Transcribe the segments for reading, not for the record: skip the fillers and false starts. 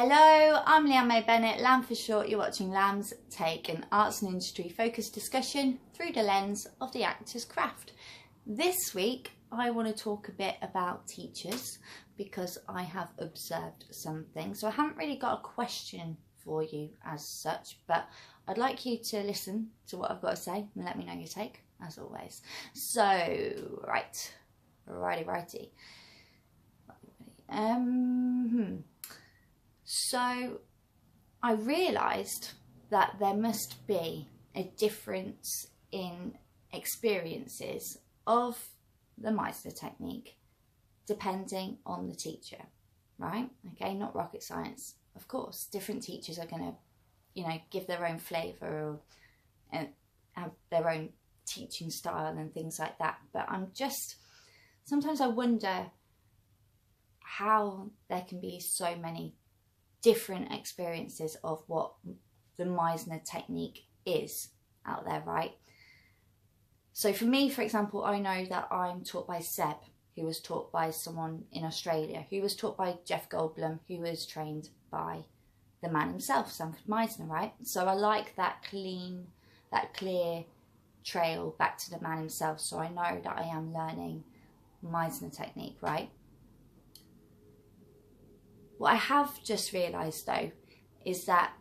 Hello, I'm Leanne May Bennett, Lamb for short. You're watching Lamb's Take, an arts and industry focused discussion through the lens of the actor's craft. This week I want to talk a bit about teachers because I have observed something. So I haven't really got a question for you as such, but I'd like you to listen to what I've got to say and let me know your take, as always. So, righty. So I realised that there must be a difference in experiences of the Meisner Technique depending on the teacher, right? Okay, not rocket science, of course. Different teachers are going to, give their own flavour and have their own teaching style and things like that. But sometimes I wonder how there can be so many different experiences of what the Meisner Technique is out there, right? So for me, for example, I know that I'm taught by Seb, who was taught by someone in Australia, who was taught by Jeff Goldblum, who was trained by the man himself, Sanford Meisner, right? So I like that clear trail back to the man himself, so I know that I am learning Meisner Technique, right? What I have just realised though is that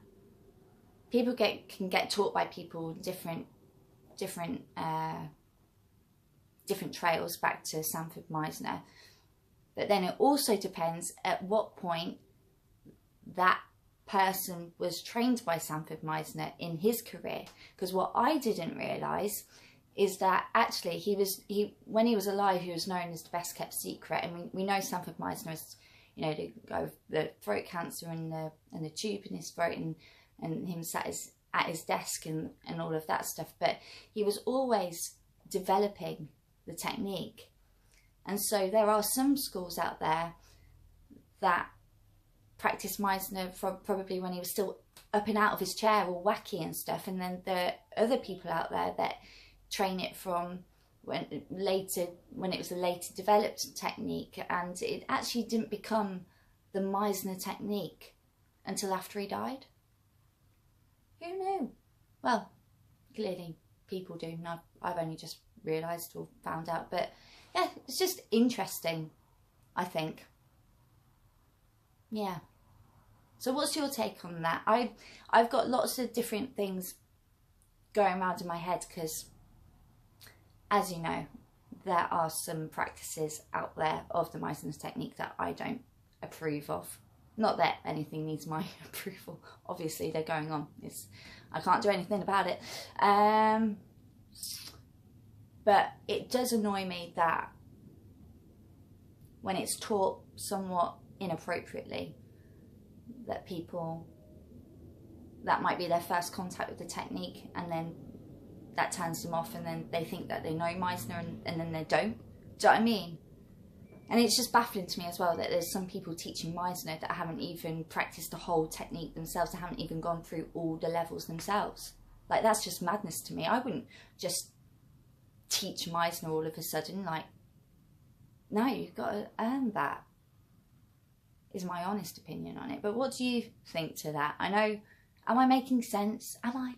people can get taught by people different trails back to Sanford Meisner, but then it also depends at what point that person was trained by Sanford Meisner in his career. Because what I didn't realise is that actually when he was alive, he was known as the best kept secret. I mean, we know Sanford Meisner is, the guy with the throat cancer and the tube in his throat and him sat at his desk and all of that stuff. But he was always developing the technique. And so there are some schools out there that practice Meisner probably when he was still up and out of his chair, all wacky and stuff. And then there are other people out there that train it from when it was a later developed technique, and it actually didn't become the Meisner Technique until after he died. Who knew? Well, clearly people do. And I've only just realised or found out, but yeah, it's just interesting, I think. Yeah. So what's your take on that? I've got lots of different things going around in my head because, as you know, there are some practices out there of the Meisner Technique that I don't approve of. Not that anything needs my approval. Obviously, they're going on. I can't do anything about it. But it does annoy me that when it's taught somewhat inappropriately, that might be their first contact with the technique, and then that turns them off, and then they think that they know Meisner and then they don't. Do you know what I mean? And it's just baffling to me as well that there's some people teaching Meisner that haven't even practiced the whole technique themselves, that haven't even gone through all the levels themselves. Like, that's just madness to me. I wouldn't just teach Meisner all of a sudden. Like, no, you've got to earn that, is my honest opinion on it. But what do you think to that? I know, am I making sense? Am I?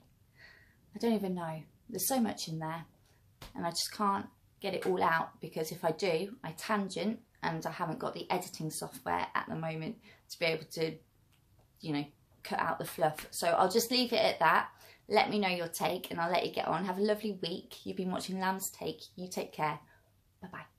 I don't even know. There's so much in there and I just can't get it all out, because if I do, I tangent, and I haven't got the editing software at the moment to be able to, cut out the fluff. So I'll just leave it at that. Let me know your take and I'll let you get on. Have a lovely week. You've been watching Lamb's Take. You take care. Bye-bye.